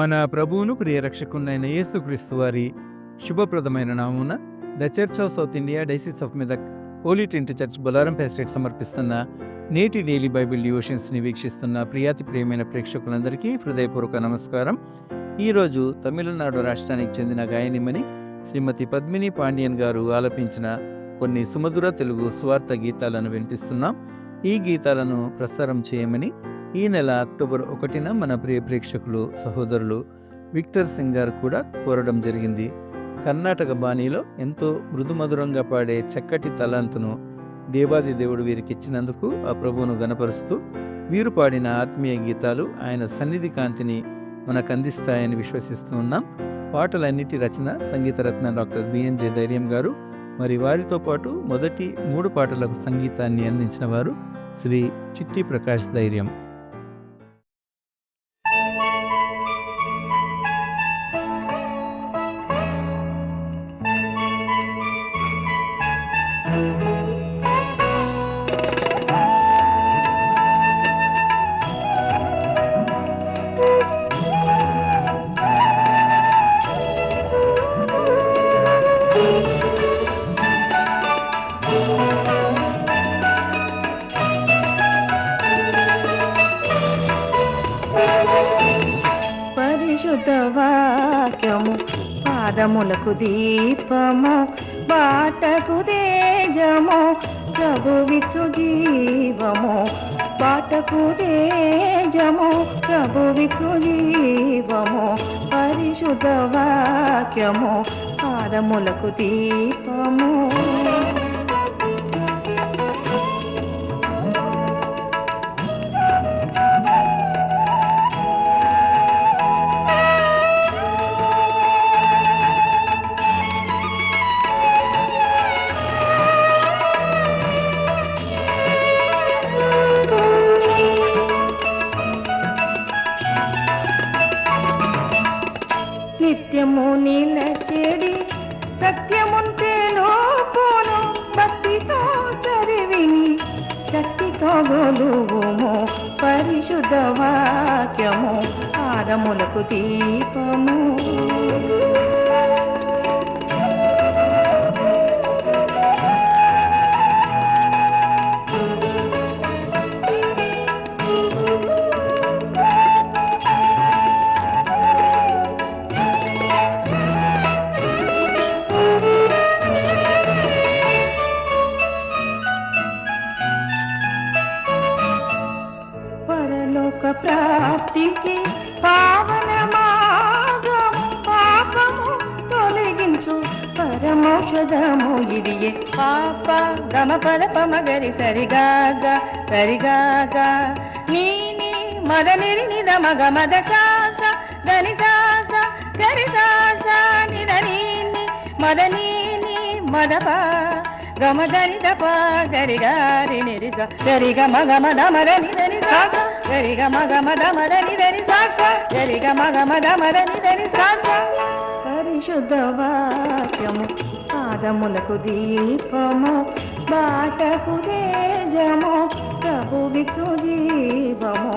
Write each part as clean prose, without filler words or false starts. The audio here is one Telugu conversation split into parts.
మన ప్రభువును ప్రియరక్షకునైన యేసుక్రీస్తు వారి శుభప్రదమైన నామమున the Church of South India Diocese of Medak Holy Trinity Church Bolarum estate సమర్పిస్తున్న నేటి డైలీ బైబిల్ డివోషన్స్ని వీక్షిస్తున్న ప్రియాతి ప్రియమైన ప్రేక్షకులందరికీ హృదయపూర్వక నమస్కారం. ఈరోజు తమిళనాడు రాష్ట్రానికి చెందిన గాయనిమని శ్రీమతి పద్మిని పాండ్యన్ గారు ఆలపించిన కొన్ని సుమధుర తెలుగు స్వార్థ గీతాలను వినిపిస్తున్నాం. ఈ గీతాలను ప్రసారం చేయమని ఈ నెల అక్టోబర్ 1న మన ప్రియ ప్రేక్షకులు సహోదరులు విక్టర్ సింగ్ గారు కూడా కోరడం జరిగింది. కర్ణాటక బాణీలో ఎంతో మృదుమధురంగా పాడే చక్కటి తలాంతును దేవాది దేవుడు వీరికి ఇచ్చినందుకు ఆ ప్రభువును గణపరుస్తూ వీరు పాడిన ఆత్మీయ గీతాలు ఆయన సన్నిధి కాంతిని మనకు అందిస్తాయని విశ్వసిస్తూ ఉన్నాం. పాటలన్నిటి రచన సంగీతరత్న డాక్టర్ బిఎన్జే ధైర్యం గారు. మరి వారితో పాటు మొదటి 3 పాటలకు సంగీతాన్ని అందించిన వారు శ్రీ చిట్టి ప్రకాష్ ధైర్యం. పరిశుద్ధ వాక్యము పాదములకు దీపము, బాటకు తేజము, ప్రభువిచ్చు జీవము. బాటకు తేజము, ప్రభువిచ్చు జీవము. పరిశుద్ధ వాక్యము పాదములకు దీపము. నిత్యము నిలచెడి సత్యముంటేలో పోను, భక్తితో చదివిని శక్తితో గొలువుము. పరిశుద్ధ వాక్యము పాదములకు దీపము. ప్రాప్తికి పావన మార్గము, పాపము తొలగించు పరమౌషధము ఇదియే. పాప గమ పద పమగరి సరిగాగ సరిగాగ నీ మద నిరి నిద మగ మద సాస గని సాస గరి సాస నిద నీ మద నీ మదప గమ దని దప గరి గారి నిరి స గరి గమ గమ దమర నిదని సాస గరి గమ గమ దమర నిదని సాస గరి గమ గమ దమర నిదని సాస. పరిశుద్ధ వాక్యము పాదములకు దీపము, బాటకు తేజము, ప్రభువిచ్చు జీవము.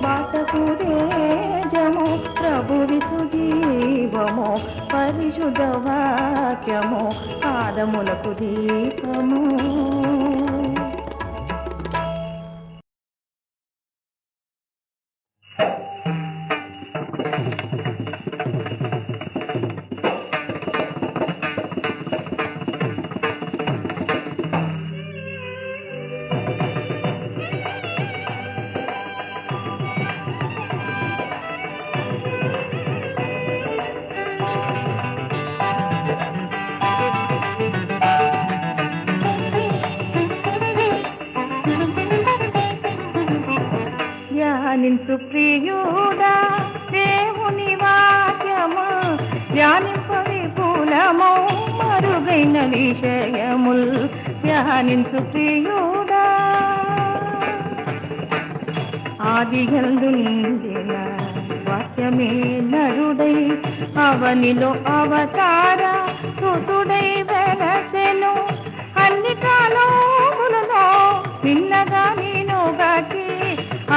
బాటకు తేజము, ప్రభువిచ్చు జీవము. పరిశుద్ధ వాక్యము పాదములకు దీపము. ధ్యానించు ప్రియుడా దేవుని వాక్యము, ధ్యానింప విపులమౌ మరుగైన విషయముల్. ధ్యానించు ప్రియుడా ఆదియందుండిన వాక్యమే నరుడై అవనిలో అవతార సుతుడై వెలసెను. అన్ని కాలములలో నిన్నగా నేను గాచి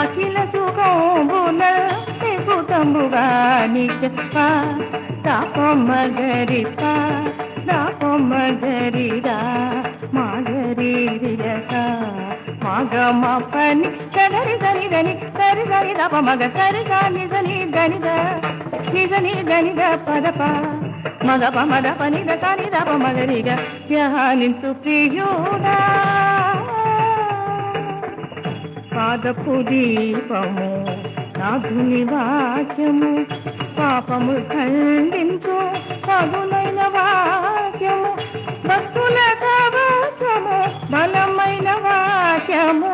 అఖిల సుఖంబున సులభముగా నిజప దాపమగరిప దాపమగరిరా మగరిరిరక మగమ పని సరి సరి దని సరి సరి దప మగ సరి సని దని గనిద నిజని గనిద పదప మగప మద పని సని దప మగరిగ ధ్యానించు ప్రియుడా పాదపు దీపము నాథుని వాక్యము పాపము ఖండించు పదునైన వాక్యము భక్తుల కవచము బలమైన వాక్యము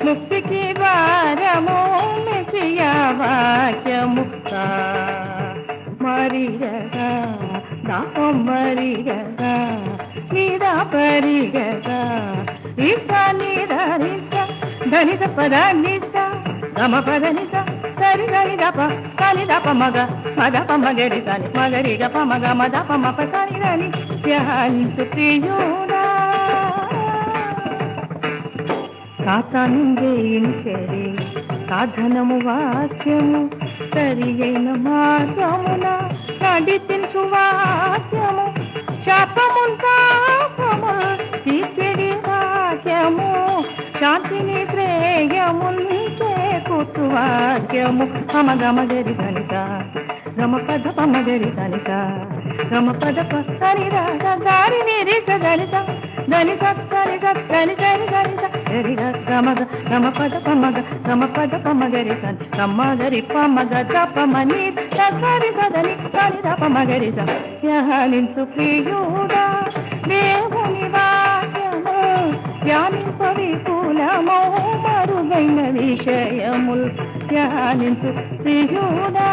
ముక్తికి ద్వారము మెసియా వాక్యము మరిగగా దాపమరిగగా నిరాపరిగగా ఇసా నిరిస ధనిత పద నిస గమ పద నిస సరి సరి దప సని దప మగ మదప మగరి సని మగరి గప మగ మదప మప సని దని ధ్యానించు ప్రియుడా సాతాను జయించెడి సాధనము వాక్యము సరి అయిన మార్గమున నడిపించు వాక్యము శాపమున్ పాపముల్ తీర్చెడి వాక్యము శాంతిని శ్రేయమున్ చేకూర్చు వాక్యము గమ గరి ధనిక గమ పద పమగరి ధనిక గమ పద పని రాగ గారి నిరిస ధనిక ధని సని సని సరి సరి గమగ గమ పద పమగ గమ పద పమగరి సని గమగరి పమగ దపమని సరి సదని సని దపమగరి ధ్యానించు ప్రియుడా దేవుని వాక్యము ధ్యానింప విపులము మరుగైన విషయముల్ ధ్యానించు ప్రియుడా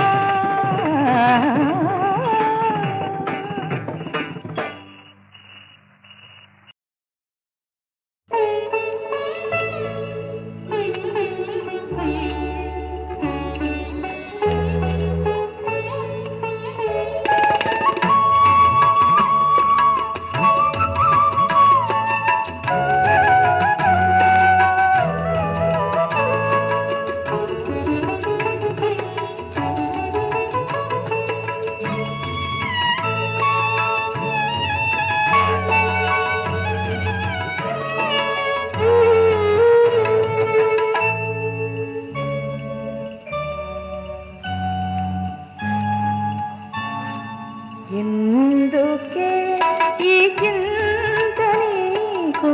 ఎందుకే ఈ చింత నీకు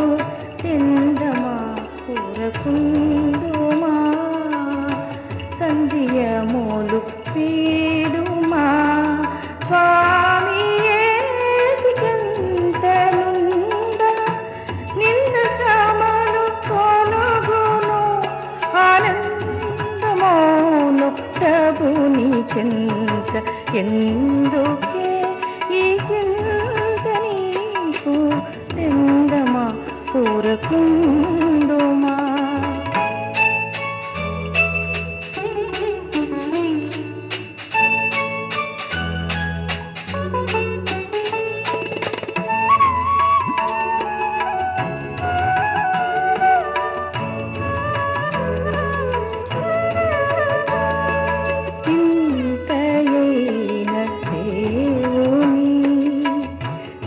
చిందమా కూరకుండుమా సంధ్యమూలు పీడుమా స్వామి యేసు చింతనుండ నింద శ్రమలు కొనుగును ఆనందమౌను ప్రభుని చింత ఎందుకే ఈ చింత నీకు నిందమా కూరకుండుమా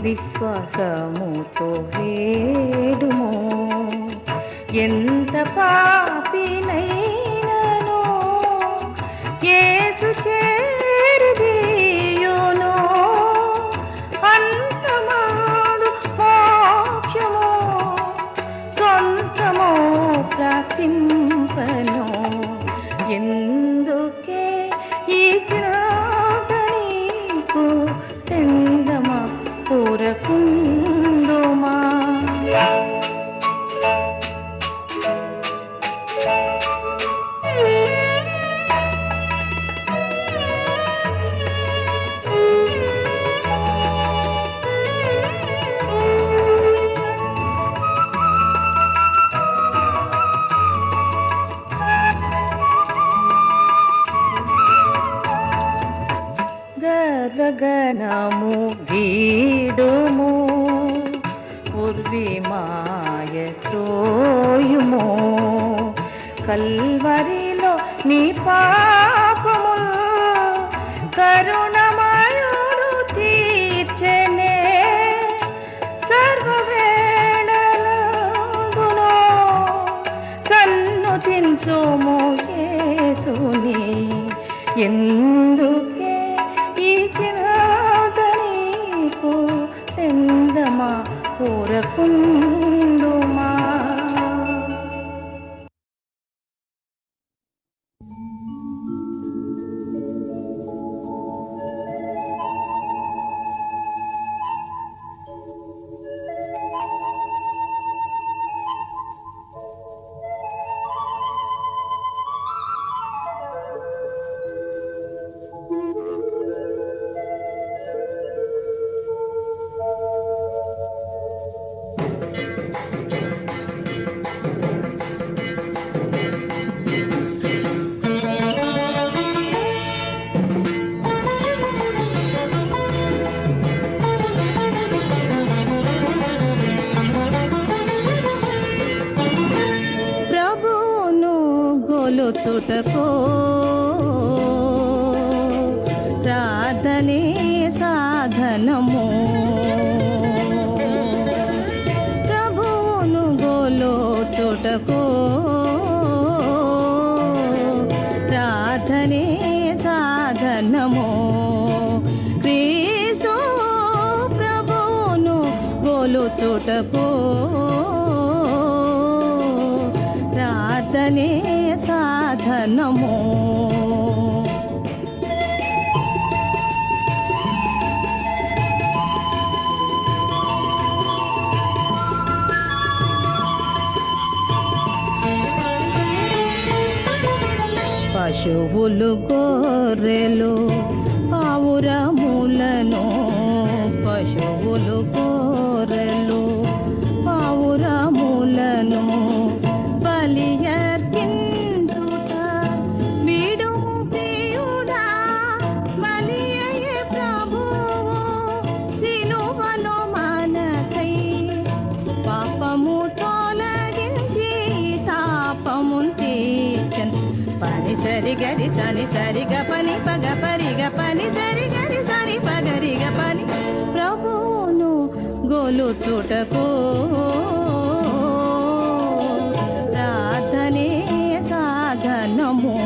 విశ్వాసముతో వేడుమో ఎంత పాపినైనను యేసు చేరుదీయును అంతమాడు మోక్షము సొంతమో ప్రాప్తింపను ఎందుకే ఈ త్రాగ నీకు తెందమా కూరకుండుమా గగనము వీడుము ఉర్వి మాయ తోయుము కల్వరిలో నీ పాపముల్ కరుణమయుడు తీర్చెనే సర్వవేళలందును సన్నుతించుము యేసుని ఎందుకే ఈ చిరాత నీకు చందమా కోరకుందుమా. ప్రభువును గొలుచుటకో ప్రార్థనే సాధనము. ప్రభువును గొలుచుటకో ప్రార్థనే సాధనము. క్రీస్తు ప్రభువును గొలుచుటకో ప్రార్థనే సాధనము. పశువులు గొర్రెలు పావురములను పశువులు గొర్రెలు పావురములను బలి అర్పించుట వీడుము ప్రియుడా. బలి అయ్యే ప్రభువు సిలువలో మనకై పాపము తొలగించి తాపమును తీర్చెను. పని సరి గరి సని సరిగ పని పగ పరిగ పని సరి గరి సని పగరిగ పని. ప్రభువును గొలుచుటకో ప్రార్థనే సాధనము.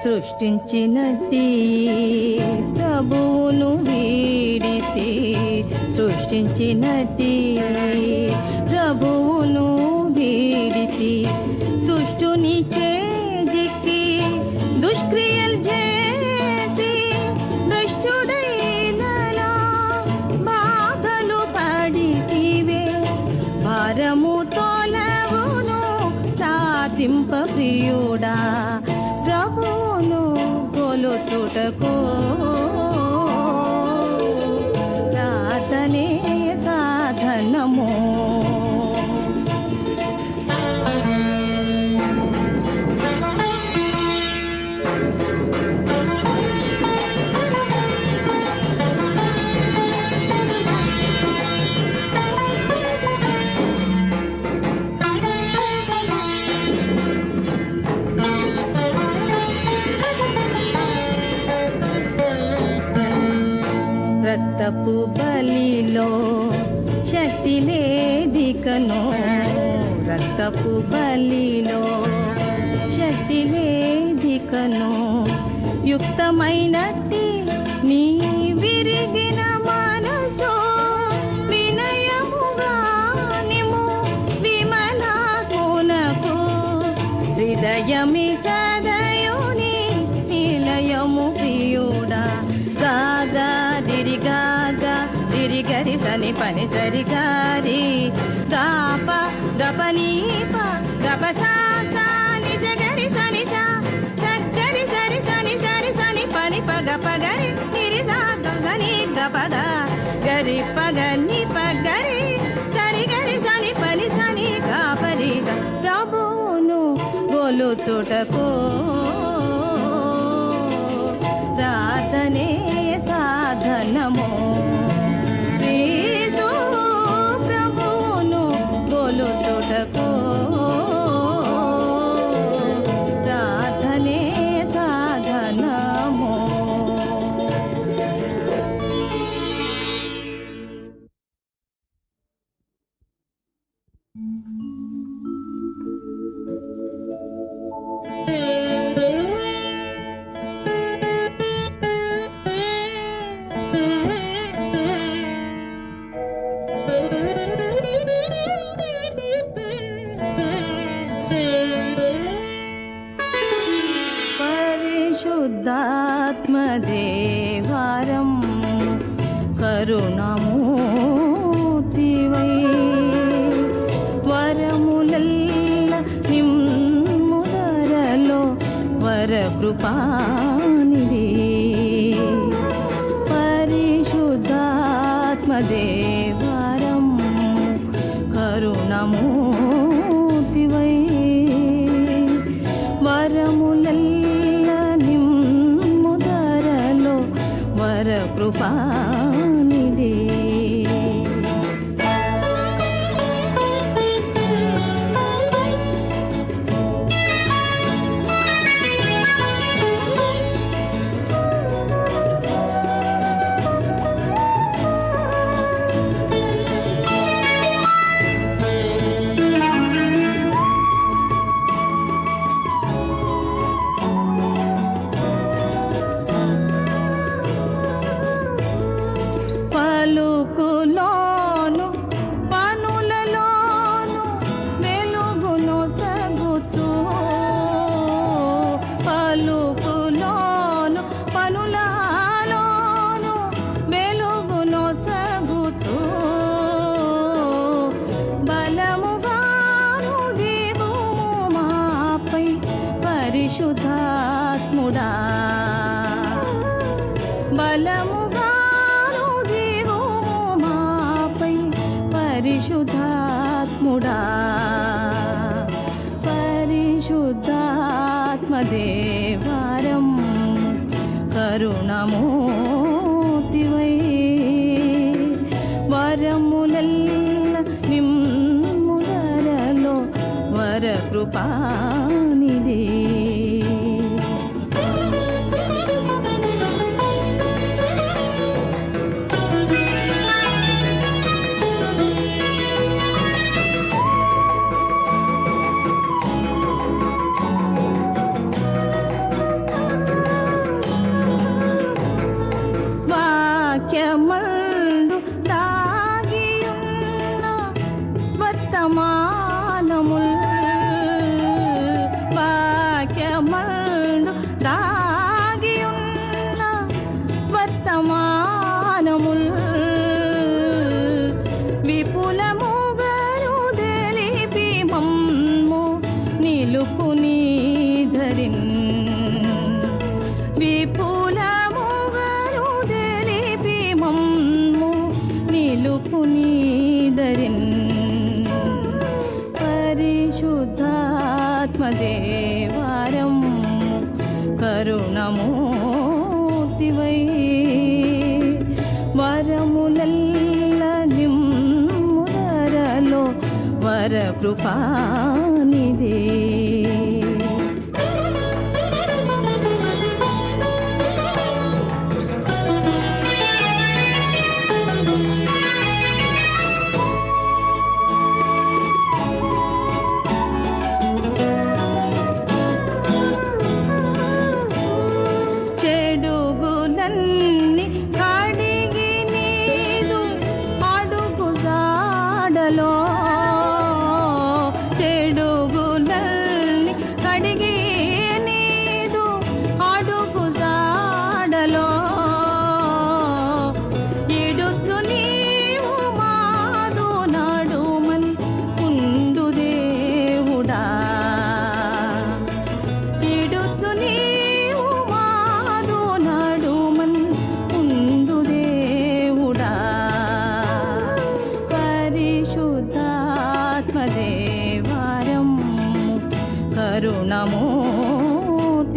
సృష్టించినట్టి ప్రభువును వీడితే సృష్టించినట్టి ప్రభువును వీడితే దుష్టుని చేజిక్కి దుష్క్రియలు చేసి భ్రష్టుడైనలా బాధలు పడితివే. భారము తోలవును సాధింప ప్రియుడా. ప్రభువును గొలుచుటకో ప్రార్థనే సాధనము. రక్తపు బలిలో శక్తి లేదికను. రక్తపు బలిలో శక్తి లేదికను. యుక్తమైనట్టి నీ విరిగిన మనసు వినయముగా నిము విమలాకునకు. హృదయమి సదయుని నిలయము ప్రియుడా. గాగా దిరి గాగా దిరి గరి సని పని సరి గారి గాప గపని ప గప సా సా నిజ గరి సని సా సగరి సరి సని సరి సని పని పగ పగరి నిరి సా గని గపగ గరి పగ కొలుచుటకు ప్రార్థనే సాధనము. క్రీస్తు ప్రభువును కొలుచుటకు ప్రార్థనే సాధనము. పరిశుద్ధాత్మదేవారం కరుణమూర్తివై వరములల్ల నిమ్ముదరలో వరకృపానిధి. పరిశుద్ధాత్మదేవారం కరుణమూర్తివై వరములల్ల నిమ్ముదరలో వరకృపానిధి. పలుకులోను పనులలోను వెలుగును సగుచు. పలుకులోను పనులలోను వెలుగును సగుచు. బలముగాను దీవుము మాపై పరిశుద్ధాత్ముడా. బలముగాను దీవుము మాపై పరిశుద్ధాత్ముడా. పరిశుద్ధాత్మదేవారం కరుణమూర్తివై వరములల్ల నిమ్ముదరలో వరకృపానిధి. వాక్యమందు దాగియున్న వర్తమానముల్. వాక్యమందు దాగియున్న వర్తమానముల్ విపులముగరు తెలిపి మమ్ము నిలుపు నీధరిన్. విపులముగరు తెలిపి మమ్ము నిలుపు నీధరిన్. పరిశుద్ధాత్మదేవారం కరుణమూర్తివై వరములల్ల నిమ్ముదరలో వరకృపానిధి. చెడుగులన్నీ కడిగి నీదు అడుగు జాడలో. చెడుగులన్నీ కడిగి నీదు అడుగు జాడలో ఇడుచు నీవు మాదు నడుమన్ ఉండు దేవుడా. ఇడుచు నీవు మాదు నడుమన్ ఉండు దేవుడా. పరిశుద్ధ కరుణమూర్తివై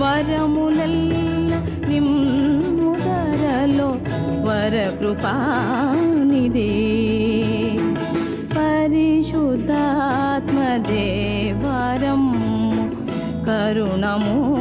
వరములల్ల నిమ్ముదరలో వరకృపానిధి పరిశుద్ధాత్మదేవరము కరుణమూర్తివై